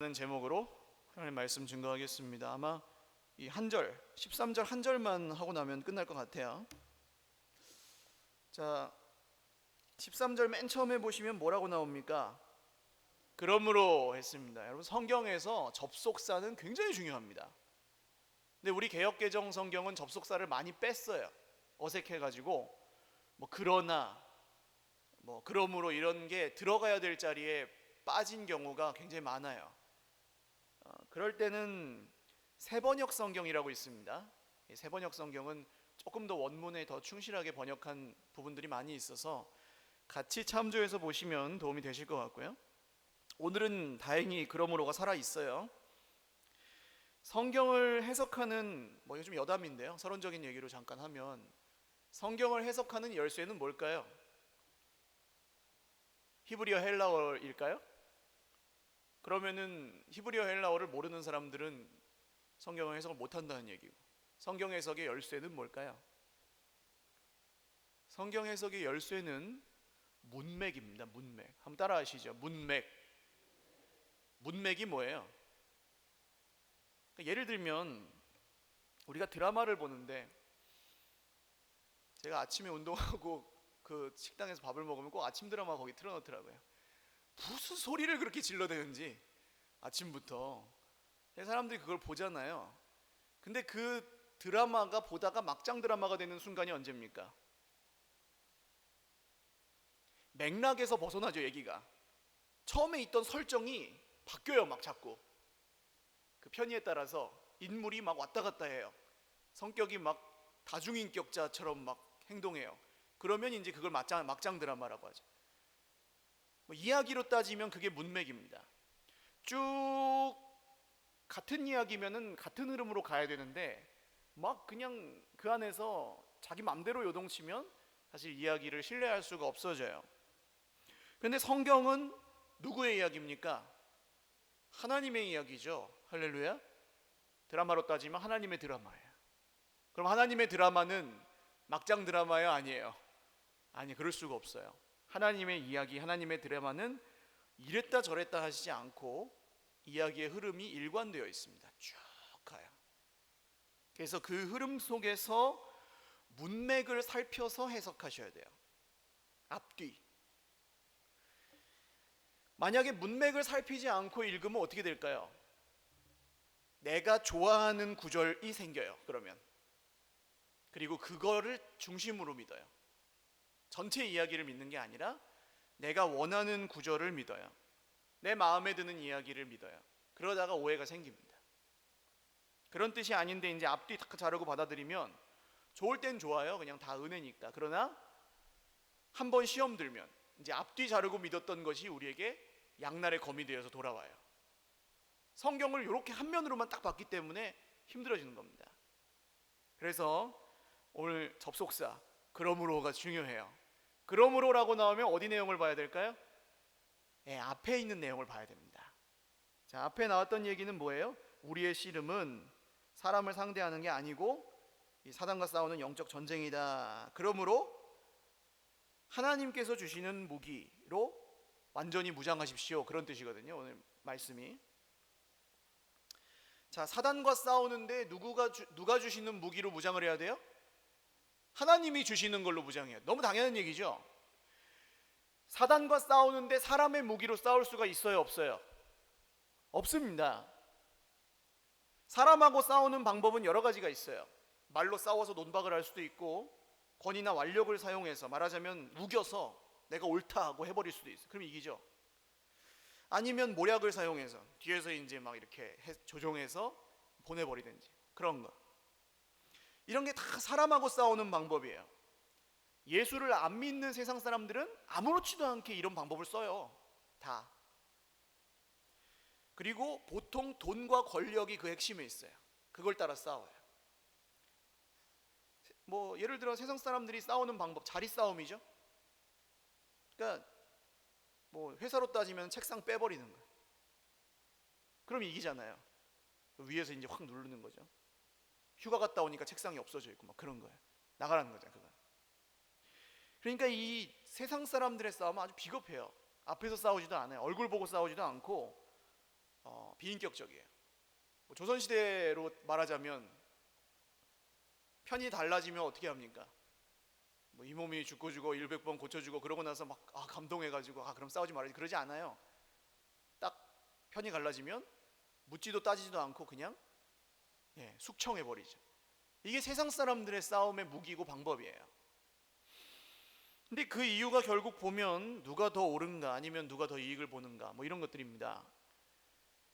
하는 제목으로 하나님 말씀 증거하겠습니다. 아마 이 한 절, 13절 한 절만 하고 나면 끝날 것 같아요. 자, 13절 맨 처음에 보시면 뭐라고 나옵니까? 그러므로 했습니다. 여러분, 성경에서 접속사는 굉장히 중요합니다. 근데 우리 개역개정 성경은 접속사를 많이 뺐어요. 어색해가지고 그러나 그러므로 이런 게 들어가야 될 자리에 빠진 경우가 굉장히 많아요. 그럴 때는 세번역 성경이라고 있습니다. 세번역 성경은 조금 더 원문에 더 충실하게 번역한 부분들이 많이 있어서 같이 참조해서 보시면 도움이 되실 것 같고요. 오늘은 다행히 그러므로가 살아 있어요. 성경을 해석하는 이거 좀 여담인데요. 서론적인 얘기로 잠깐 하면 성경을 해석하는 열쇠는 뭘까요? 히브리어 헬라어일까요? 그러면은 히브리어 헬라어를 모르는 사람들은 성경을 해석을 못한다는 얘기고, 성경 해석의 열쇠는 뭘까요? 성경 해석의 열쇠는 문맥입니다. 문맥. 한번 따라 하시죠. 문맥. 문맥이 뭐예요? 예를 들면 우리가 드라마를 보는데, 제가 아침에 운동하고 그 식당에서 밥을 먹으면 꼭 아침 드라마 거기 틀어놓더라고요. 무슨 소리를 그렇게 질러대는지 아침부터 사람들이 그걸 보잖아요. 근데 그 드라마가 보다가 막장 드라마가 되는 순간이 언제입니까? 맥락에서 벗어나죠. 얘기가 처음에 있던 설정이 바뀌어요. 막 자꾸 그 편의에 따라서 인물이 막 왔다 갔다 해요. 성격이 막 다중인격자처럼 막 행동해요. 그러면 이제 그걸 막장 드라마라고 하죠. 이야기로 따지면 그게 문맥입니다. 쭉 같은 이야기면은 같은 흐름으로 가야 되는데 막 그냥 그 안에서 자기 맘대로 요동치면 사실 이야기를 신뢰할 수가 없어져요. 그런데 성경은 누구의 이야기입니까? 하나님의 이야기죠. 할렐루야. 드라마로 따지면 하나님의 드라마예요. 그럼 하나님의 드라마는 막장 드라마예요? 아니에요? 아니, 그럴 수가 없어요. 하나님의 이야기, 하나님의 드라마는 이랬다 저랬다 하시지 않고 이야기의 흐름이 일관되어 있습니다. 쭉 가요. 그래서 그 흐름 속에서 문맥을 살펴서 해석하셔야 돼요. 앞뒤. 만약에 문맥을 살피지 않고 읽으면 어떻게 될까요? 내가 좋아하는 구절이 생겨요. 그러면 그리고 그거를 중심으로 믿어요. 전체 이야기를 믿는 게 아니라 내가 원하는 구절을 믿어요. 내 마음에 드는 이야기를 믿어요. 그러다가 오해가 생깁니다. 그런 뜻이 아닌데 이제 앞뒤 다 자르고 받아들이면 좋을 땐 좋아요. 그냥 다 은혜니까. 그러나 한번 시험 들면 이제 앞뒤 자르고 믿었던 것이 우리에게 양날의 검이 되어서 돌아와요. 성경을 이렇게 한 면으로만 딱 봤기 때문에 힘들어지는 겁니다. 그래서 오늘 접속사 그러므로가 중요해요. 그러므로라고 나오면 어디 내용을 봐야 될까요? 앞에 있는 내용을 봐야 됩니다. 자, 앞에 나왔던 얘기는 뭐예요? 우리의 씨름은 사람을 상대하는 게 아니고 이 사단과 싸우는 영적 전쟁이다. 그러므로 하나님께서 주시는 무기로 완전히 무장하십시오. 그런 뜻이거든요. 오늘 말씀이. 자, 사단과 싸우는데 누가 주시는 무기로 무장을 해야 돼요? 하나님이 주시는 걸로 무장해요. 너무 당연한 얘기죠. 사단과 싸우는데 사람의 무기로 싸울 수가 있어요? 없어요? 없습니다. 사람하고 싸우는 방법은 여러 가지가 있어요. 말로 싸워서 논박을 할 수도 있고, 권위나 완력을 사용해서, 말하자면 우겨서 내가 옳다 하고 해버릴 수도 있어요. 그럼 이기죠. 아니면 모략을 사용해서 뒤에서 이제 막 이렇게 조종해서 보내버리든지, 그런 거. 이런 게 다 사람하고 싸우는 방법이에요. 예수를 안 믿는 세상 사람들은 아무렇지도 않게 이런 방법을 써요. 다. 그리고 보통 돈과 권력이 그 핵심에 있어요. 그걸 따라 싸워요. 예를 들어 세상 사람들이 싸우는 방법, 자리 싸움이죠. 그러니까 회사로 따지면 책상 빼버리는 거예요. 그럼 이기잖아요. 위에서 이제 확 누르는 거죠. 휴가 갔다 오니까 책상이 없어져 있고 막 그런 거예요. 나가라는 거죠, 그건. 그러니까 이 세상 사람들의 싸움은 아주 비겁해요. 앞에서 싸우지도 않아요. 얼굴 보고 싸우지도 않고 비인격적이에요. 조선시대로 말하자면 편이 달라지면 어떻게 합니까? 이 몸이 죽고 100번 고쳐주고 그러고 나서 막 감동해가지고 그럼 싸우지 말아야지 그러지 않아요. 딱 편이 갈라지면 묻지도 따지지도 않고 그냥 숙청해버리죠. 이게 세상 사람들의 싸움의 무기고 방법이에요. 근데 그 이유가 결국 보면 누가 더 옳은가 아니면 누가 더 이익을 보는가 이런 것들입니다.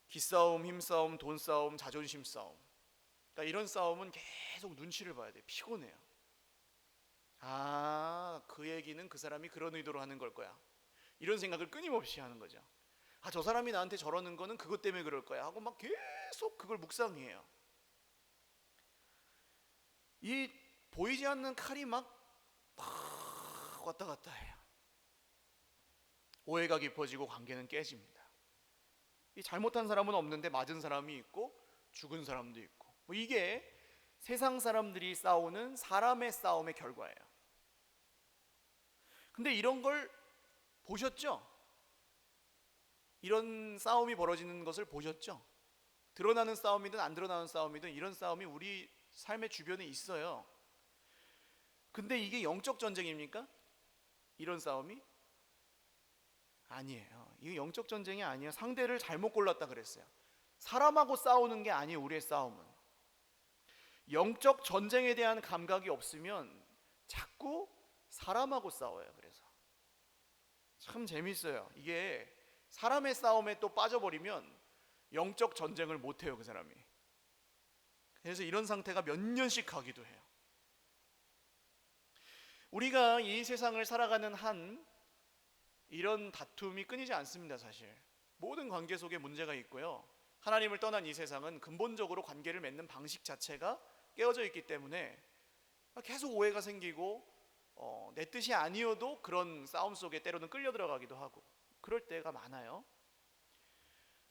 기싸움, 힘싸움, 돈싸움, 자존심 싸움. 그러니까 이런 싸움은 계속 눈치를 봐야 돼요. 피곤해요. 그 얘기는 그 사람이 그런 의도로 하는 걸 거야. 이런 생각을 끊임없이 하는 거죠. 저 사람이 나한테 저러는 거는 그것 때문에 그럴 거야 하고 막 계속 그걸 묵상해요. 이 보이지 않는 칼이 막 왔다 갔다 해요. 오해가 깊어지고 관계는 깨집니다. 이 잘못한 사람은 없는데 맞은 사람이 있고 죽은 사람도 있고 이게 세상 사람들이 싸우는 사람의 싸움의 결과예요. 근데 이런 걸 보셨죠? 이런 싸움이 벌어지는 것을 보셨죠? 드러나는 싸움이든 안 드러나는 싸움이든 이런 싸움이 우리 삶의 주변에 있어요. 근데 이게 영적 전쟁입니까? 이런 싸움이? 아니에요. 이게 영적 전쟁이 아니에요. 상대를 잘못 골랐다 그랬어요. 사람하고 싸우는 게 아니에요. 우리의 싸움은 영적 전쟁에 대한 감각이 없으면 자꾸 사람하고 싸워요. 그래서 참 재밌어요. 이게 사람의 싸움에 또 빠져버리면 영적 전쟁을 못해요. 그 사람이. 그래서 이런 상태가 몇 년씩 가기도 해요. 우리가 이 세상을 살아가는 한 이런 다툼이 끊이지 않습니다. 사실 모든 관계 속에 문제가 있고요. 하나님을 떠난 이 세상은 근본적으로 관계를 맺는 방식 자체가 깨어져 있기 때문에 계속 오해가 생기고 내 뜻이 아니어도 그런 싸움 속에 때로는 끌려 들어가기도 하고 그럴 때가 많아요.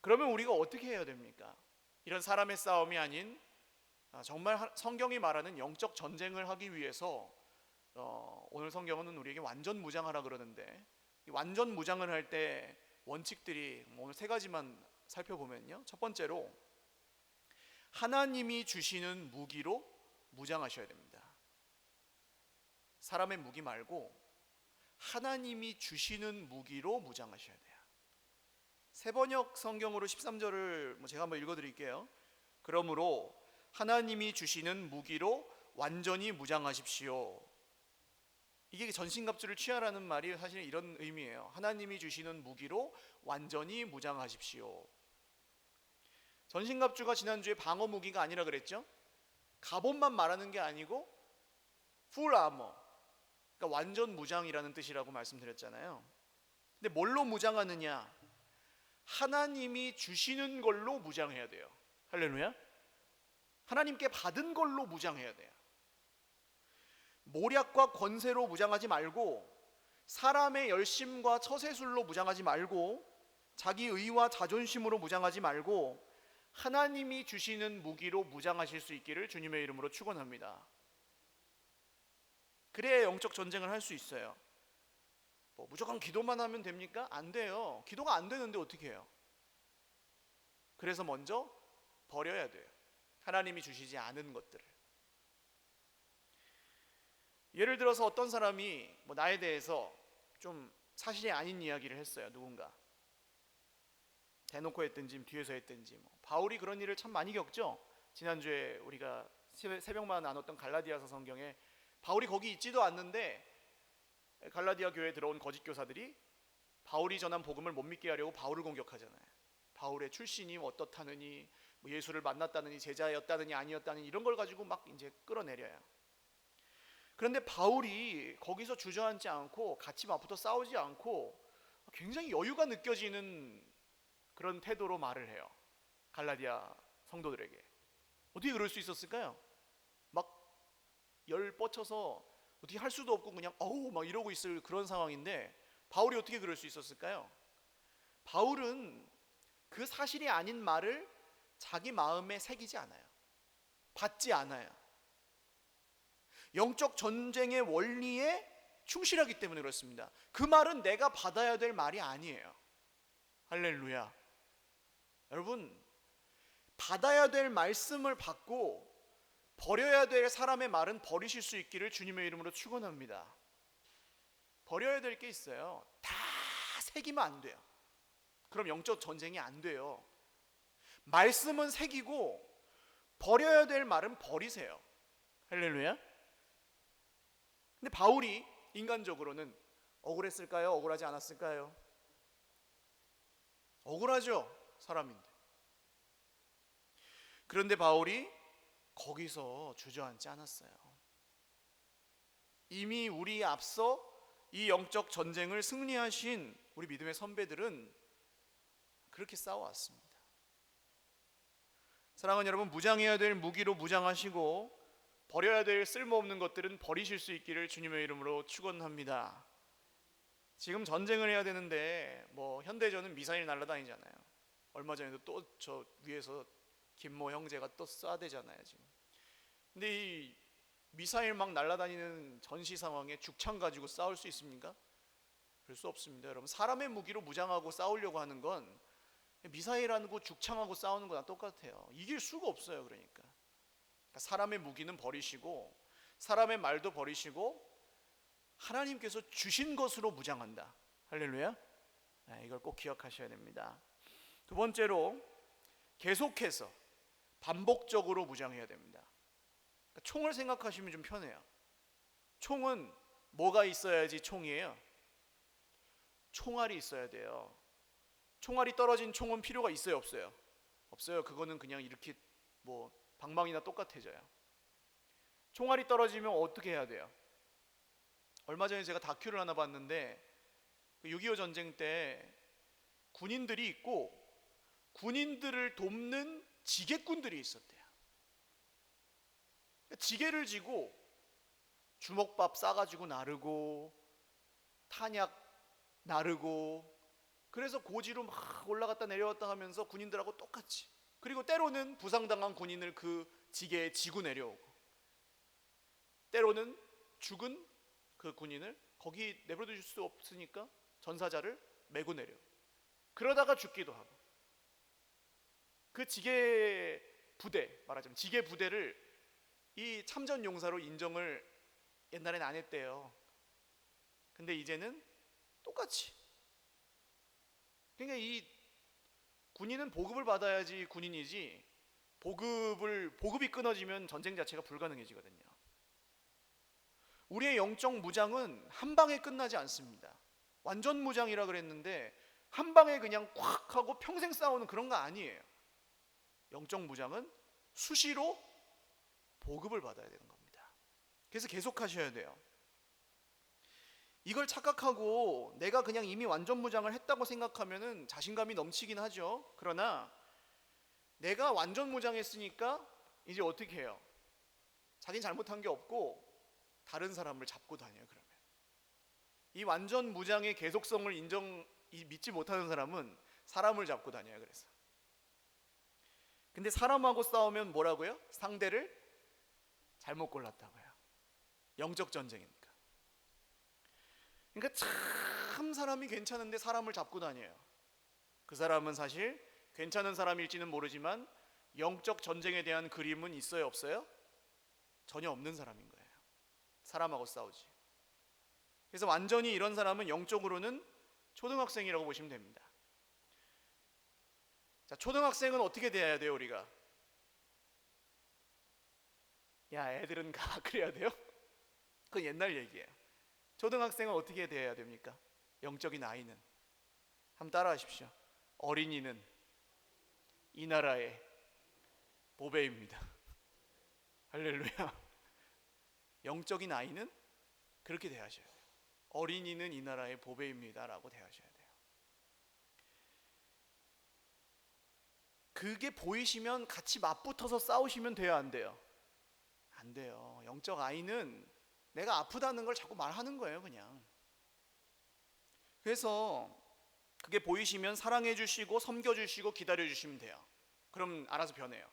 그러면 우리가 어떻게 해야 됩니까? 이런 사람의 싸움이 아닌 정말 성경이 말하는 영적 전쟁을 하기 위해서 오늘 성경은 우리에게 완전 무장하라 그러는데 이 완전 무장을 할 때 원칙들이 오늘 세 가지만 살펴보면요. 첫 번째로 하나님이 주시는 무기로 무장하셔야 됩니다. 사람의 무기 말고 하나님이 주시는 무기로 무장하셔야 돼요. 세번역 성경으로 13절을 제가 한번 읽어드릴게요. 그러므로 하나님이 주시는 무기로 완전히 무장하십시오. 이게 전신갑주를 취하라는 말이 사실 이런 의미예요. 하나님이 주시는 무기로 완전히 무장하십시오. 전신갑주가 지난주에 방어 무기가 아니라 그랬죠. 갑옷만 말하는 게 아니고 풀 아머, 그러니까 완전 무장이라는 뜻이라고 말씀드렸잖아요. 근데 뭘로 무장하느냐? 하나님이 주시는 걸로 무장해야 돼요. 할렐루야. 하나님께 받은 걸로 무장해야 돼요. 모략과 권세로 무장하지 말고 사람의 열심과 처세술로 무장하지 말고 자기 의와 자존심으로 무장하지 말고 하나님이 주시는 무기로 무장하실 수 있기를 주님의 이름으로 축원합니다. 그래야 영적 전쟁을 할 수 있어요. 무조건 기도만 하면 됩니까? 안 돼요. 기도가 안 되는데 어떻게 해요? 그래서 먼저 버려야 돼요. 하나님이 주시지 않은 것들을. 예를 들어서 어떤 사람이 나에 대해서 좀 사실이 아닌 이야기를 했어요. 누군가 대놓고 했든지 뒤에서 했든지. 바울이 그런 일을 참 많이 겪죠. 지난주에 우리가 새벽만 나눴던 갈라디아서 성경에 바울이 거기 있지도 않는데 갈라디아 교회에 들어온 거짓 교사들이 바울이 전한 복음을 못 믿게 하려고 바울을 공격하잖아요. 바울의 출신이 어떻다느니 예수를 만났다느니 제자였다느니 아니었다느니 이런 걸 가지고 막 이제 끌어내려요. 그런데 바울이 거기서 주저앉지 않고 같이 맞붙어 싸우지 않고 굉장히 여유가 느껴지는 그런 태도로 말을 해요. 갈라디아 성도들에게. 어떻게 그럴 수 있었을까요? 막 열 뻗쳐서 어떻게 할 수도 없고 그냥 막 이러고 있을 그런 상황인데 바울이 어떻게 그럴 수 있었을까요? 바울은 그 사실이 아닌 말을 자기 마음에 새기지 않아요. 받지 않아요. 영적 전쟁의 원리에 충실하기 때문에 그렇습니다. 그 말은 내가 받아야 될 말이 아니에요. 할렐루야. 여러분, 받아야 될 말씀을 받고 버려야 될 사람의 말은 버리실 수 있기를 주님의 이름으로 축원합니다. 버려야 될 게 있어요. 다 새기면 안 돼요. 그럼 영적 전쟁이 안 돼요. 말씀은 새기고 버려야 될 말은 버리세요. 할렐루야. 근데 바울이 인간적으로는 억울했을까요? 억울하지 않았을까요? 억울하죠, 사람인데. 그런데 바울이 거기서 주저앉지 않았어요. 이미 우리 앞서 이 영적 전쟁을 승리하신 우리 믿음의 선배들은 그렇게 싸워왔습니다. 사랑하는 여러분, 무장해야 될 무기로 무장하시고 버려야 될 쓸모없는 것들은 버리실 수 있기를 주님의 이름으로 축원합니다. 지금 전쟁을 해야 되는데 현대전은 미사일 날아다니잖아요. 얼마 전에도 또 저 위에서 김모 형제가 또 쏴대잖아요 지금. 근데 이 미사일 막 날아다니는 전시 상황에 죽창 가지고 싸울 수 있습니까? 그럴 수 없습니다. 여러분, 사람의 무기로 무장하고 싸우려고 하는 건 미사일하고 죽창하고 싸우는 거랑 똑같아요. 이길 수가 없어요. 그러니까 사람의 무기는 버리시고 사람의 말도 버리시고 하나님께서 주신 것으로 무장한다. 할렐루야. 이걸 꼭 기억하셔야 됩니다. 두 번째로, 계속해서 반복적으로 무장해야 됩니다. 총을 생각하시면 좀 편해요. 총은 뭐가 있어야지 총이에요? 총알이 있어야 돼요. 총알이 떨어진 총은 필요가 있어요, 없어요? 없어요. 그거는 그냥 이렇게 방망이나 똑같아져요. 총알이 떨어지면 어떻게 해야 돼요? 얼마 전에 제가 다큐를 하나 봤는데 6.25 전쟁 때 군인들이 있고 군인들을 돕는 지게꾼들이 있었대요. 지게를 지고 주먹밥 싸가지고 나르고 탄약 나르고, 그래서 고지로 막 올라갔다 내려왔다 하면서 군인들하고 똑같이, 그리고 때로는 부상당한 군인을 그 지게에 지고 내려오고, 때로는 죽은 그 군인을 거기 내버려 둘 수 없으니까 전사자를 메고 내려, 그러다가 죽기도 하고. 그 지게 부대, 말하자면 지게 부대를 이 참전 용사로 인정을 옛날엔 안 했대요. 근데 이제는 똑같이. 그러니까 이 군인은 보급을 받아야지 군인이지, 보급이 끊어지면 전쟁 자체가 불가능해지거든요. 우리의 영적 무장은 한 방에 끝나지 않습니다. 완전 무장이라 그랬는데 한 방에 그냥 콱 하고 평생 싸우는 그런 거 아니에요. 영적 무장은 수시로 보급을 받아야 되는 겁니다. 그래서 계속 하셔야 돼요. 이걸 착각하고 내가 그냥 이미 완전 무장을 했다고 생각하면은 자신감이 넘치긴 하죠. 그러나 내가 완전 무장했으니까 이제 어떻게 해요? 자기는 잘못한 게 없고 다른 사람을 잡고 다녀요. 그러면 이 완전 무장의 계속성을 믿지 못하는 사람은 사람을 잡고 다녀요. 그래서 근데 사람하고 싸우면 뭐라고요? 상대를 잘못 골랐다고요. 영적 전쟁이니까. 그러니까 참 사람이 괜찮은데 사람을 잡고 다녀요. 그 사람은 사실 괜찮은 사람일지는 모르지만 영적 전쟁에 대한 그림은 있어요, 없어요? 전혀 없는 사람인 거예요. 사람하고 싸우지. 그래서 완전히 이런 사람은 영적으로는 초등학생이라고 보시면 됩니다. 자, 초등학생은 어떻게 돼야 돼요, 우리가? 야, 애들은 가 그래야 돼요? 그건 옛날 얘기예요. 초등학생은 어떻게 돼야 됩니까? 영적인 아이는, 한번 따라 하십시오. 어린이는 이 나라의 보배입니다. 할렐루야. 영적인 아이는 그렇게 대하셔야 돼요. 어린이는 이 나라의 보배입니다 라고 대하셔야 돼요. 그게 보이시면 같이 맞붙어서 싸우시면 돼요, 안 돼요? 안 돼요. 영적 아이는 내가 아프다는 걸 자꾸 말하는 거예요, 그냥. 그래서 그게 보이시면 사랑해 주시고 섬겨 주시고 기다려 주시면 돼요. 그럼 알아서 변해요.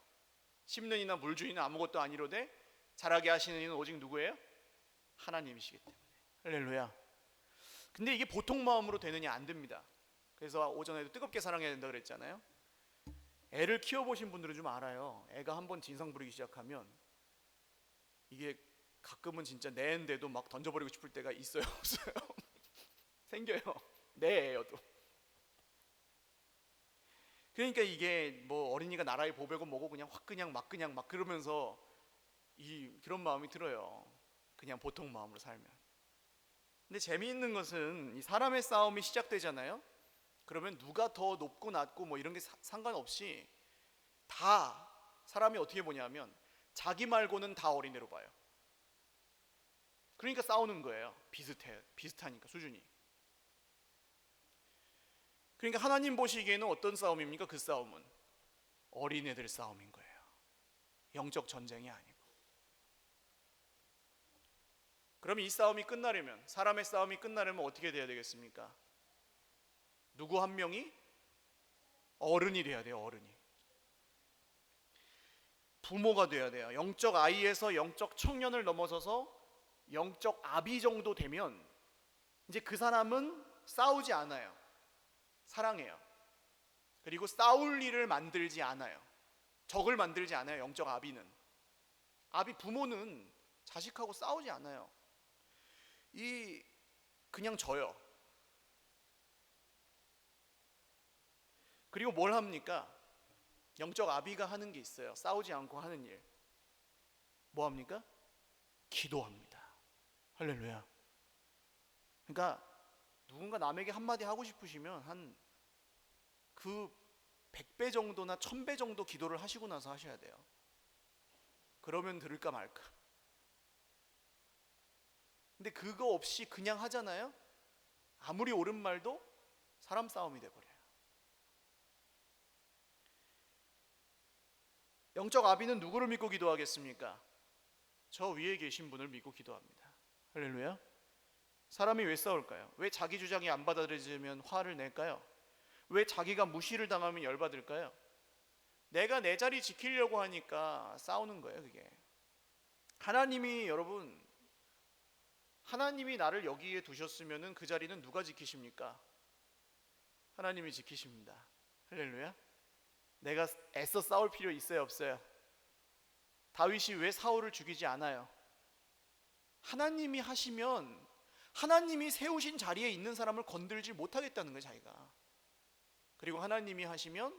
심는 이나 물주인은 아무것도 아니로되 자라게 하시는 이는 오직 누구예요? 하나님이시기 때문에. 할렐루야. 근데 이게 보통 마음으로 되느냐? 안 됩니다. 그래서 오전에도 뜨겁게 사랑해야 된다 그랬잖아요. 애를 키워보신 분들은 좀 알아요. 애가 한번 진상 부리기 시작하면 이게 가끔은 진짜 내 애인데도 막 던져버리고 싶을 때가 있어요, 없어요? 생겨요. 내 애여도. 그러니까 이게 뭐 어린이가 나라의 보배고 뭐고 그냥 확 그냥 막 그러면서 그런 마음이 들어요. 그냥 보통 마음으로 살면. 근데 재미있는 것은 이 사람의 싸움이 시작되잖아요. 그러면 누가 더 높고 낮고 뭐 이런 게 상관없이 다 사람이 어떻게 보냐면 자기 말고는 다 어린애로 봐요. 그러니까 싸우는 거예요. 비슷하니까 수준이. 그러니까 하나님 보시기에는 어떤 싸움입니까? 그 싸움은 어린애들 싸움인 거예요. 영적 전쟁이 아니고. 그럼 이 싸움이 끝나려면, 사람의 싸움이 끝나려면 어떻게 돼야 되겠습니까? 누구 한 명이 어른이 돼야 돼요. 어른이. 부모가 돼야 돼요. 영적 아이에서 영적 청년을 넘어서서 영적 아비 정도 되면 이제 그 사람은 싸우지 않아요. 사랑해요. 그리고 싸울 일을 만들지 않아요. 적을 만들지 않아요. 영적 아비는. 부모는 자식하고 싸우지 않아요. 그냥 져요. 그리고 뭘 합니까? 영적 아비가 하는 게 있어요. 싸우지 않고 하는 일. 뭐 합니까? 기도합니다. 할렐루야. 그러니까 누군가 남에게 한마디 하고 싶으시면 한 그 100배 정도나 1000배 정도 기도를 하시고 나서 하셔야 돼요. 그러면 들을까 말까. 근데 그거 없이 그냥 하잖아요. 아무리 옳은 말도 사람 싸움이 돼버려요. 영적 아비는 누구를 믿고 기도하겠습니까? 저 위에 계신 분을 믿고 기도합니다. 할렐루야. 사람이 왜 싸울까요? 왜 자기 주장이 안 받아들여지면 화를 낼까요? 왜 자기가 무시를 당하면 열받을까요? 내가 내 자리 지키려고 하니까 싸우는 거예요. 그게 하나님이 나를 여기에 두셨으면 그 자리는 누가 지키십니까? 하나님이 지키십니다. 할렐루야. 내가 애써 싸울 필요 있어요, 없어요? 다윗이 왜 사울을 죽이지 않아요? 하나님이 하시면 하나님이 세우신 자리에 있는 사람을 건들지 못하겠다는 거예요, 자기가. 그리고 하나님이 하시면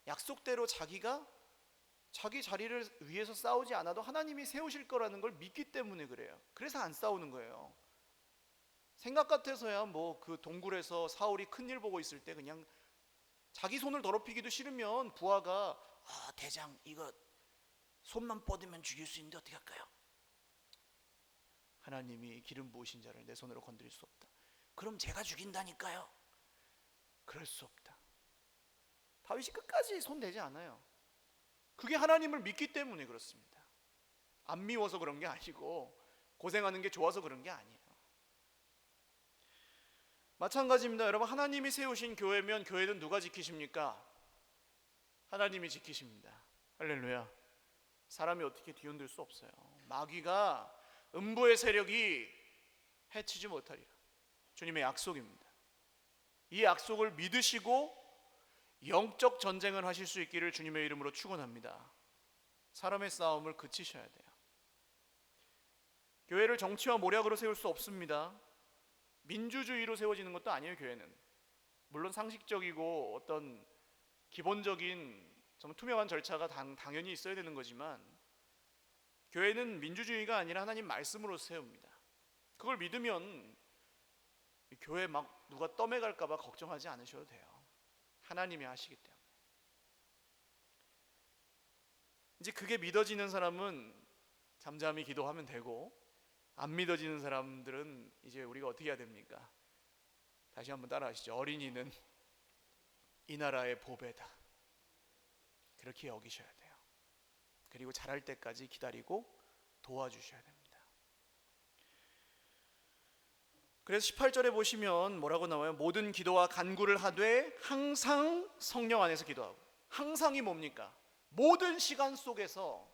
약속대로 자기가 자기 자리를 위해서 싸우지 않아도 하나님이 세우실 거라는 걸 믿기 때문에 그래요. 그래서 안 싸우는 거예요. 생각 같아서야 뭐 그 동굴에서 사울이 큰일 보고 있을 때 그냥 자기 손을 더럽히기도 싫으면 부하가 대장 이거 손만 뻗으면 죽일 수 있는데 어떻게 할까요? 하나님이 기름 부으신 자를 내 손으로 건드릴 수 없다. 그럼 제가 죽인다니까요. 그럴 수 없다. 다윗이 끝까지 손 대지 않아요. 그게 하나님을 믿기 때문에 그렇습니다. 안 미워서 그런 게 아니고 고생하는 게 좋아서 그런 게 아니에요. 마찬가지입니다. 여러분, 하나님이 세우신 교회면 교회는 누가 지키십니까? 하나님이 지키십니다. 할렐루야. 사람이 어떻게 뒤흔들 수 없어요. 마귀가 음부의 세력이 해치지 못하리라. 주님의 약속입니다. 이 약속을 믿으시고 영적 전쟁을 하실 수 있기를 주님의 이름으로 축원합니다. 사람의 싸움을 그치셔야 돼요. 교회를 정치와 모략으로 세울 수 없습니다. 민주주의로 세워지는 것도 아니에요. 교회는 물론 상식적이고 어떤 기본적인 정말 투명한 절차가 당연히 있어야 되는 거지만 교회는 민주주의가 아니라 하나님 말씀으로 세웁니다. 그걸 믿으면 교회 막 누가 떠매갈까 봐 걱정하지 않으셔도 돼요. 하나님이 하시기 때문에. 이제 그게 믿어지는 사람은 잠잠히 기도하면 되고, 안 믿어지는 사람들은 이제 우리가 어떻게 해야 됩니까? 다시 한번 따라하시죠. 어린이는 이 나라의 보배다. 그렇게 여기셔야 돼요. 그리고 자랄 때까지 기다리고 도와주셔야 됩니다. 그래서 18절에 보시면 뭐라고 나와요? 모든 기도와 간구를 하되 항상 성령 안에서 기도하고. 항상이 뭡니까? 모든 시간 속에서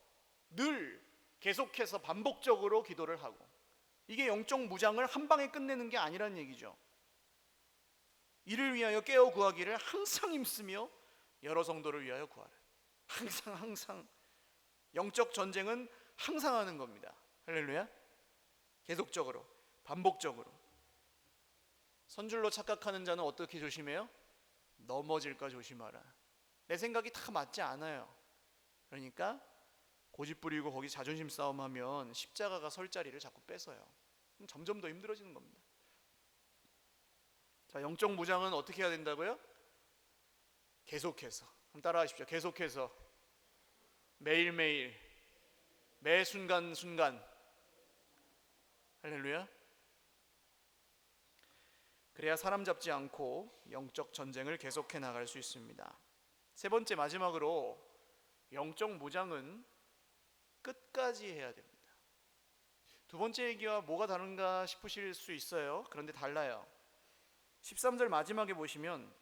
늘 계속해서 반복적으로 기도를 하고. 이게 영적 무장을 한 방에 끝내는 게 아니라는 얘기죠. 이를 위하여 깨어 구하기를 항상 힘쓰며 여러 성도를 위하여 구하라. 항상 영적 전쟁은 항상 하는 겁니다. 할렐루야. 계속적으로, 반복적으로. 선줄로 착각하는 자는 어떻게 조심해요? 넘어질까 조심하라. 내 생각이 다 맞지 않아요. 그러니까 고집 부리고 거기 자존심 싸움하면 십자가가 설 자리를 자꾸 뺏어요. 점점 더 힘들어지는 겁니다. 자, 영적 무장은 어떻게 해야 된다고요? 계속해서. 한번 따라하십시오. 계속해서, 매일매일, 매 순간순간. 할렐루야. 그래야 사람 잡지 않고 영적 전쟁을 계속해 나갈 수 있습니다. 세 번째, 마지막으로 영적 무장은 끝까지 해야 됩니다. 두 번째 얘기와 뭐가 다른가 싶으실 수 있어요. 그런데 달라요. 13절 마지막에 보시면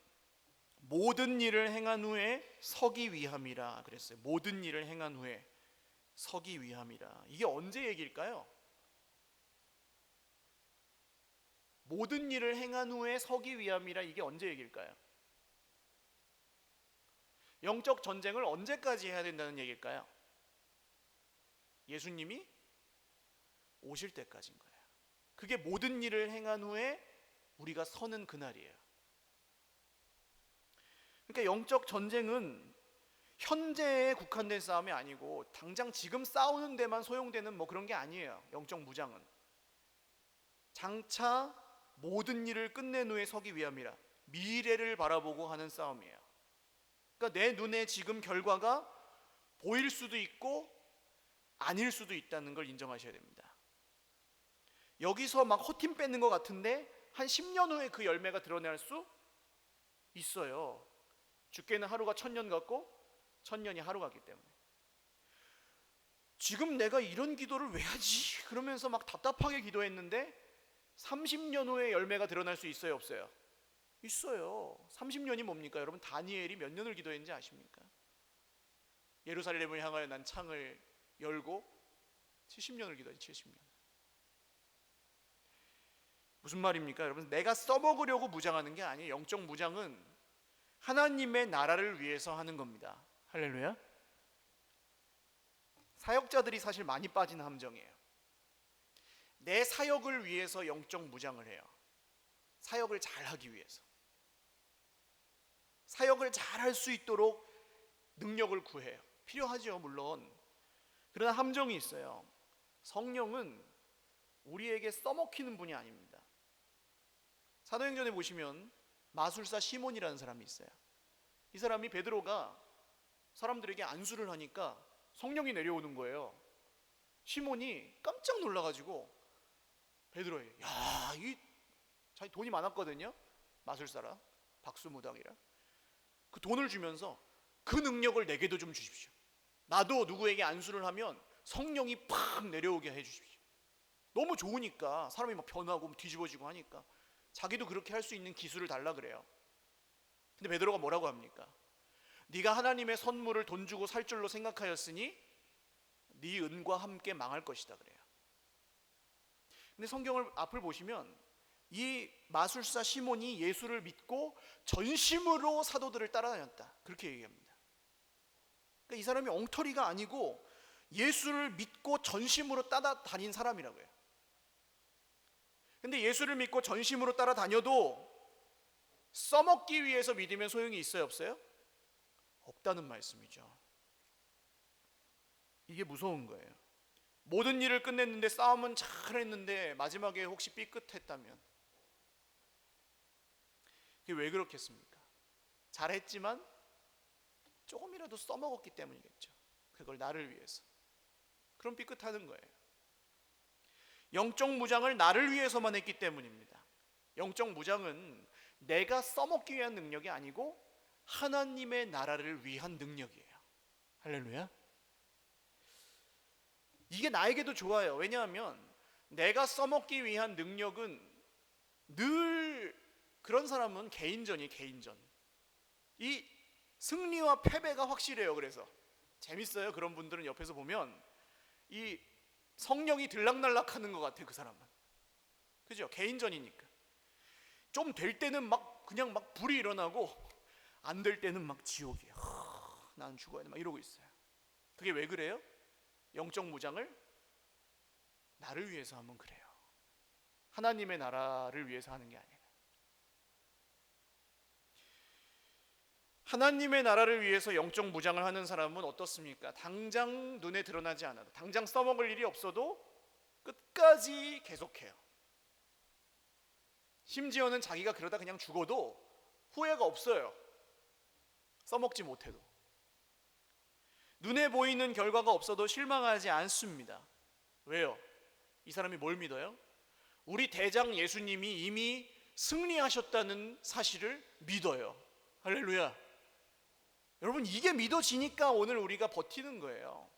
모든 일을 행한 후에 서기 위함이라 그랬어요. 모든 일을 행한 후에 서기 위함이라. 이게 언제 얘기일까요? 모든 일을 행한 후에 서기 위함이라, 이게 언제 얘기일까요? 영적 전쟁을 언제까지 해야 된다는 얘기일까요? 예수님이 오실 때까지인 거예요. 그게 모든 일을 행한 후에 우리가 서는 그날이에요. 그러니까 영적 전쟁은 현재에 국한된 싸움이 아니고 당장 지금 싸우는 데만 소용되는 뭐 그런 게 아니에요. 영적 무장은 장차 모든 일을 끝낸 후에 서기 위함이라, 미래를 바라보고 하는 싸움이에요. 그러니까 내 눈에 지금 결과가 보일 수도 있고 아닐 수도 있다는 걸 인정하셔야 됩니다. 여기서 막 호팀 뺏는 것 같은데 한 10년 후에 그 열매가 드러날 수 있어요. 죽게는 하루가 1000년 같고 1000년이 하루 같기 때문에. 지금 내가 이런 기도를 왜 하지? 그러면서 막 답답하게 기도했는데 30년 후에 열매가 드러날 수 있어요, 없어요? 있어요. 30년이 뭡니까? 여러분, 다니엘이 몇 년을 기도했는지 아십니까? 예루살렘을 향하여 난 창을 열고 70년을 기도했지. 70년. 무슨 말입니까? 여러분, 내가 써먹으려고 무장하는 게 아니에요. 영적 무장은 하나님의 나라를 위해서 하는 겁니다. 할렐루야. 사역자들이 사실 많이 빠지는 함정이에요. 내 사역을 위해서 영적 무장을 해요. 사역을 잘하기 위해서. 사역을 잘할 수 있도록 능력을 구해요. 필요하죠, 물론. 그러나 함정이 있어요. 성령은 우리에게 써먹히는 분이 아닙니다. 사도행전에 보시면 마술사 시몬이라는 사람이 있어요. 이 사람이 베드로가 사람들에게 안수를 하니까 성령이 내려오는 거예요. 시몬이 깜짝 놀라가지고 베드로에게, 야, 이 자기 돈이 많았거든요. 마술사라, 박수무당이라. 그 돈을 주면서 그 능력을 내게도 좀 주십시오. 나도 누구에게 안수를 하면 성령이 팍 내려오게 해주십시오. 너무 좋으니까 사람이 막 변하고 뒤집어지고 하니까 자기도 그렇게 할 수 있는 기술을 달라 그래요. 근데 베드로가 뭐라고 합니까? 네가 하나님의 선물을 돈 주고 살 줄로 생각하였으니 네 은과 함께 망할 것이다 그래요. 근데 성경을 앞을 보시면 이 마술사 시몬이 예수를 믿고 전심으로 사도들을 따라다녔다, 그렇게 얘기합니다. 그러니까 이 사람이 엉터리가 아니고 예수를 믿고 전심으로 따라다닌 사람이라고 해요. 근데 예수를 믿고 전심으로 따라다녀도 써먹기 위해서 믿으면 소용이 있어요, 없어요? 없다는 말씀이죠. 이게 무서운 거예요. 모든 일을 끝냈는데, 싸움은 잘했는데 마지막에 혹시 삐끗했다면 그게 왜 그렇겠습니까? 잘했지만 조금이라도 써먹었기 때문이겠죠. 그걸 나를 위해서. 그럼 삐끗하는 거예요. 영적 무장을 나를 위해서만 했기 때문입니다. 영적 무장은 내가 써먹기 위한 능력이 아니고 하나님의 나라를 위한 능력이에요. 할렐루야. 이게 나에게도 좋아요. 왜냐하면 내가 써먹기 위한 능력은 늘, 그런 사람은 개인전이에요. 개인전. 이 승리와 패배가 확실해요. 그래서 재밌어요. 그런 분들은 옆에서 보면 이 성령이 들락날락하는 것 같아요, 그 사람은. 그죠? 개인전이니까. 좀 될 때는 막 그냥 막 불이 일어나고 안 될 때는 막 지옥이에요. 난 죽어야 돼 막 이러고 있어요. 그게 왜 그래요? 영적 무장을 나를 위해서 하면 그래요. 하나님의 나라를 위해서 하는 게 아니에요. 하나님의 나라를 위해서 영적 무장을 하는 사람은 어떻습니까? 당장 눈에 드러나지 않아도, 당장 써먹을 일이 없어도 끝까지 계속해요. 심지어는 자기가 그러다 그냥 죽어도 후회가 없어요. 써먹지 못해도. 눈에 보이는 결과가 없어도 실망하지 않습니다. 왜요? 이 사람이 뭘 믿어요? 우리 대장 예수님이 이미 승리하셨다는 사실을 믿어요. 할렐루야. 여러분, 이게 믿어지니까 오늘 우리가 버티는 거예요.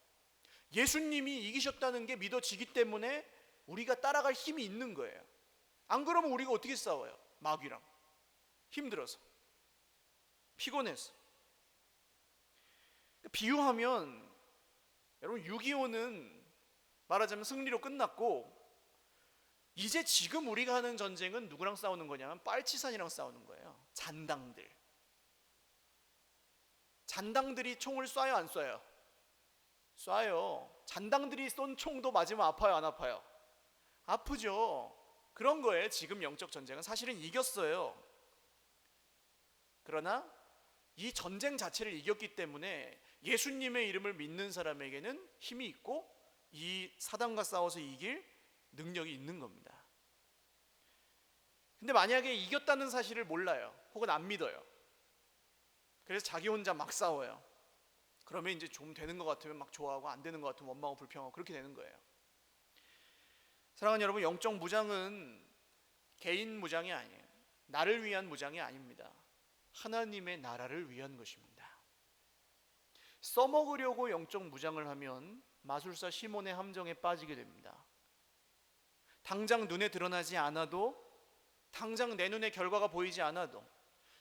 예수님이 이기셨다는 게 믿어지기 때문에 우리가 따라갈 힘이 있는 거예요. 안 그러면 우리가 어떻게 싸워요? 마귀랑. 힘들어서, 피곤해서. 비유하면 여러분, 6.25는 말하자면 승리로 끝났고, 이제 지금 우리가 하는 전쟁은 누구랑 싸우는 거냐면 빨치산이랑 싸우는 거예요. 잔당들이 총을 쏴요, 안 쏴요? 쏴요. 잔당들이 쏜 총도 맞으면 아파요, 안 아파요? 아프죠. 그런 거예요. 지금 영적 전쟁은 사실은 이겼어요. 그러나 이 전쟁 자체를 이겼기 때문에 예수님의 이름을 믿는 사람에게는 힘이 있고 이 사단과 싸워서 이길 능력이 있는 겁니다. 근데 만약에 이겼다는 사실을 몰라요. 혹은 안 믿어요. 그래서 자기 혼자 막 싸워요. 그러면 이제 좀 되는 것 같으면 막 좋아하고, 안 되는 것 같으면 원망하고 불평하고, 그렇게 되는 거예요. 사랑하는 여러분, 영적 무장은 개인 무장이 아니에요. 나를 위한 무장이 아닙니다. 하나님의 나라를 위한 것입니다. 써먹으려고 영적 무장을 하면 마술사 시몬의 함정에 빠지게 됩니다. 당장 눈에 드러나지 않아도, 당장 내 눈에 결과가 보이지 않아도,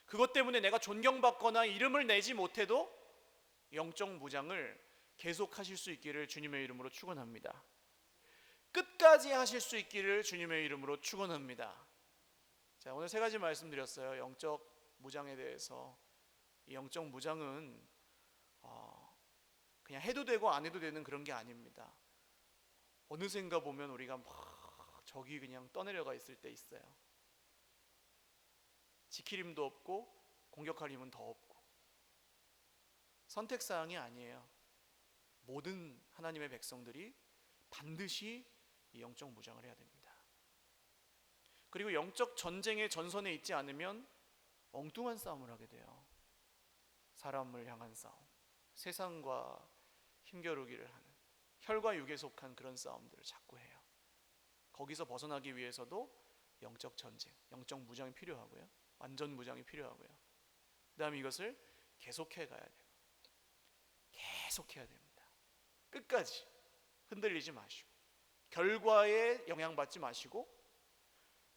그것 때문에 내가 존경받거나 이름을 내지 못해도 영적 무장을 계속하실 수 있기를 주님의 이름으로 축원합니다. 끝까지 하실 수 있기를 주님의 이름으로 축원합니다. 자, 오늘 세 가지 말씀드렸어요. 영적 무장에 대해서. 이 영적 무장은 그냥 해도 되고 안 해도 되는 그런 게 아닙니다. 어느샌가 보면 우리가 막 저기 그냥 떠내려가 있을 때 있어요. 지킬 힘도 없고 공격할 힘은 더 없고. 선택사항이 아니에요. 모든 하나님의 백성들이 반드시 이 영적 무장을 해야 됩니다. 그리고 영적 전쟁의 전선에 있지 않으면 엉뚱한 싸움을 하게 돼요. 사람을 향한 싸움, 세상과 힘겨루기를 하는, 혈과 육에 속한 그런 싸움들을 자꾸 해요. 거기서 벗어나기 위해서도 영적 전쟁, 영적 무장이 필요하고요. 완전 무장이 필요하고요. 그 다음에 이것을 계속해 가야 돼요. 계속해야 됩니다. 끝까지 흔들리지 마시고, 결과에 영향받지 마시고.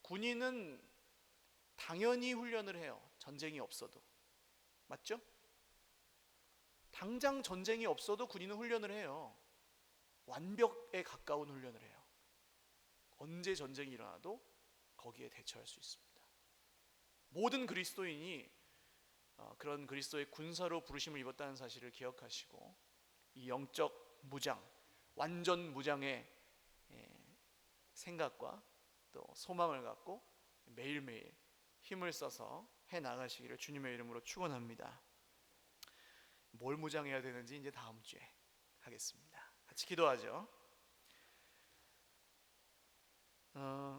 군인은 당연히 훈련을 해요. 전쟁이 없어도. 맞죠? 당장 전쟁이 없어도 군인은 훈련을 해요. 완벽에 가까운 훈련을 해요. 언제 전쟁이 일어나도 거기에 대처할 수 있습니다. 모든 그리스도인이 그런 그리스도의 군사로 부르심을 입었다는 사실을 기억하시고, 이 영적 무장, 완전 무장의 생각과 또 소망을 갖고 매일매일 힘을 써서 해나가시기를 주님의 이름으로 축원합니다. 뭘 무장해야 되는지 이제 다음 주에 하겠습니다. 같이 기도하죠.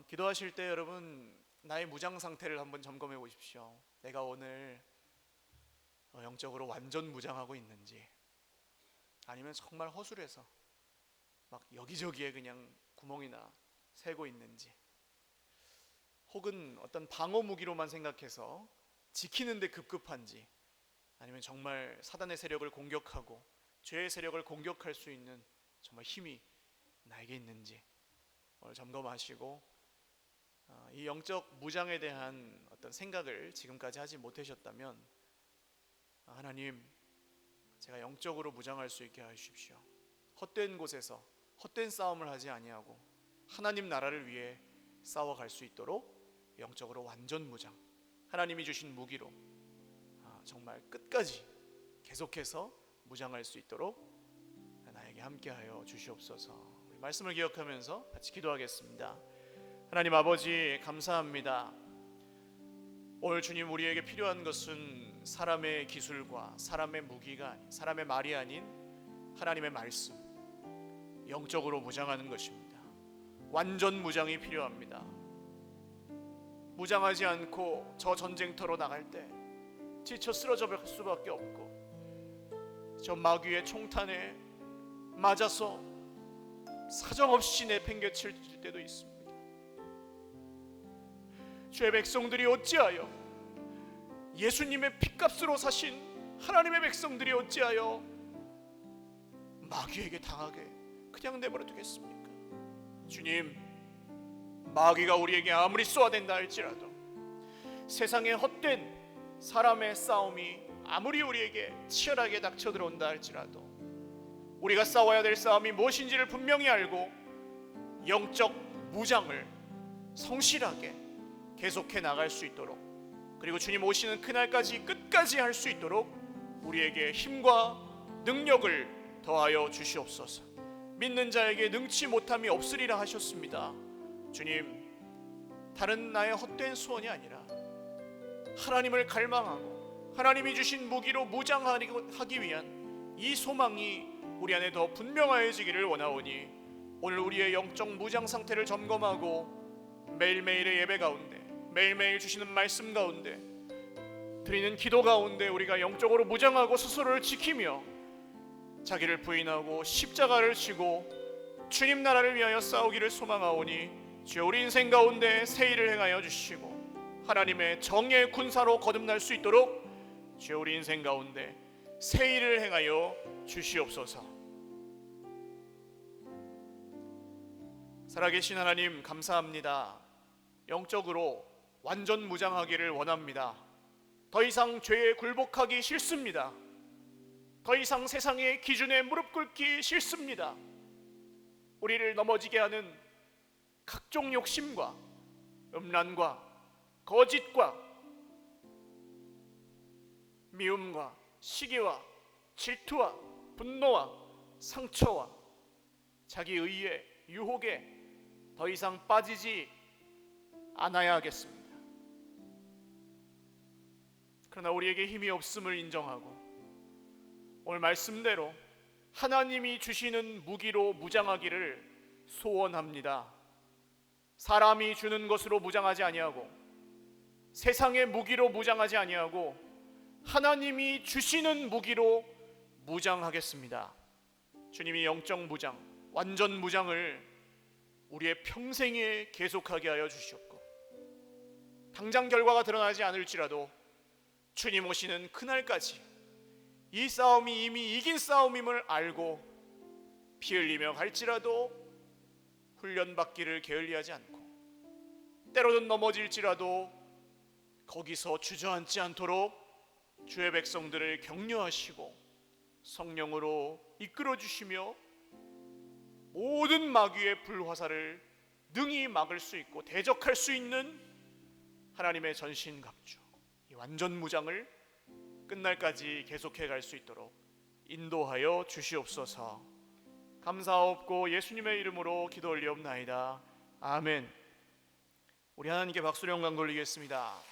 기도하실 때 여러분, 나의 무장 상태를 한번 점검해 보십시오. 내가 오늘 영적으로 완전 무장하고 있는지, 아니면 정말 허술해서 막 여기저기에 그냥 구멍이나 새고 있는지, 혹은 어떤 방어 무기로만 생각해서 지키는데 급급한지, 아니면 정말 사단의 세력을 공격하고 죄의 세력을 공격할 수 있는 정말 힘이 나에게 있는지 오늘 점검하시고, 이 영적 무장에 대한 어떤 생각을 지금까지 하지 못하셨다면, 하나님, 제가 영적으로 무장할 수 있게 하십시오. 헛된 곳에서 헛된 싸움을 하지 아니하고 하나님 나라를 위해 싸워갈 수 있도록 영적으로 완전 무장, 하나님이 주신 무기로 정말 끝까지 계속해서 무장할 수 있도록 나에게 함께하여 주시옵소서. 우리 말씀을 기억하면서 같이 기도하겠습니다. 하나님 아버지, 감사합니다. 오늘 주님, 우리에게 필요한 것은 사람의 기술과 사람의 무기가 아닌, 사람의 말이 아닌 하나님의 말씀, 영적으로 무장하는 것입니다. 완전 무장이 필요합니다. 무장하지 않고 저 전쟁터로 나갈 때 지쳐 쓰러져 갈 수밖에 없고, 저 마귀의 총탄에 맞아서 사정없이 내팽개칠 때도 있습니다. 주의 백성들이 어찌하여, 예수님의 핏값으로 사신 하나님의 백성들이 어찌하여 마귀에게 당하게 그냥 내버려 두겠습니까? 주님, 마귀가 우리에게 아무리 쏘아댄다 할지라도, 세상의 헛된 사람의 싸움이 아무리 우리에게 치열하게 닥쳐들어온다 할지라도, 우리가 싸워야 될 싸움이 무엇인지를 분명히 알고 영적 무장을 성실하게 계속해 나갈 수 있도록, 그리고 주님 오시는 그날까지 끝까지 할 수 있도록 우리에게 힘과 능력을 더하여 주시옵소서. 믿는 자에게 능치 못함이 없으리라 하셨습니다. 주님, 다른 나의 헛된 소원이 아니라 하나님을 갈망하고 하나님이 주신 무기로 무장하기 위한 이 소망이 우리 안에 더 분명해지기를 원하오니, 오늘 우리의 영적 무장 상태를 점검하고 매일매일의 예배 가운데, 매일매일 주시는 말씀 가운데, 드리는 기도 가운데 우리가 영적으로 무장하고 스스로를 지키며 자기를 부인하고 십자가를 지고 주님 나라를 위하여 싸우기를 소망하오니, 주여 우리 인생 가운데 새 일을 행하여 주시고 하나님의 정의 군사로 거듭날 수 있도록 주여 우리 인생 가운데 새 일을 행하여 주시옵소서. 살아계신 하나님, 감사합니다. 영적으로 완전 무장하기를 원합니다. 더 이상 죄에 굴복하기 싫습니다. 더 이상 세상의 기준에 무릎 꿇기 싫습니다. 우리를 넘어지게 하는 각종 욕심과 음란과 거짓과 미움과 시기와 질투와 분노와 상처와 자기 의에 유혹에 더 이상 빠지지 않아야 하겠습니다. 그러나 우리에게 힘이 없음을 인정하고 오늘 말씀대로 하나님이 주시는 무기로 무장하기를 소원합니다. 사람이 주는 것으로 무장하지 아니하고 세상의 무기로 무장하지 아니하고 하나님이 주시는 무기로 무장하겠습니다. 주님이 영적 무장, 완전 무장을 우리의 평생에 계속하게 하여 주시옵고, 당장 결과가 드러나지 않을지라도 주님 오시는 그날까지 이 싸움이 이미 이긴 싸움임을 알고 피 흘리며 갈지라도 훈련받기를 게을리하지 않고, 때로는 넘어질지라도 거기서 주저앉지 않도록 주의 백성들을 격려하시고 성령으로 이끌어 주시며 모든 마귀의 불화살을 능히 막을 수 있고 대적할 수 있는 하나님의 전신갑주, 이 완전 무장을 끝날까지 계속해 갈 수 있도록 인도하여 주시옵소서. 감사하옵고 예수님의 이름으로 기도 올리옵나이다. 아멘. 우리 하나님께 박수로 영광 돌리겠습니다.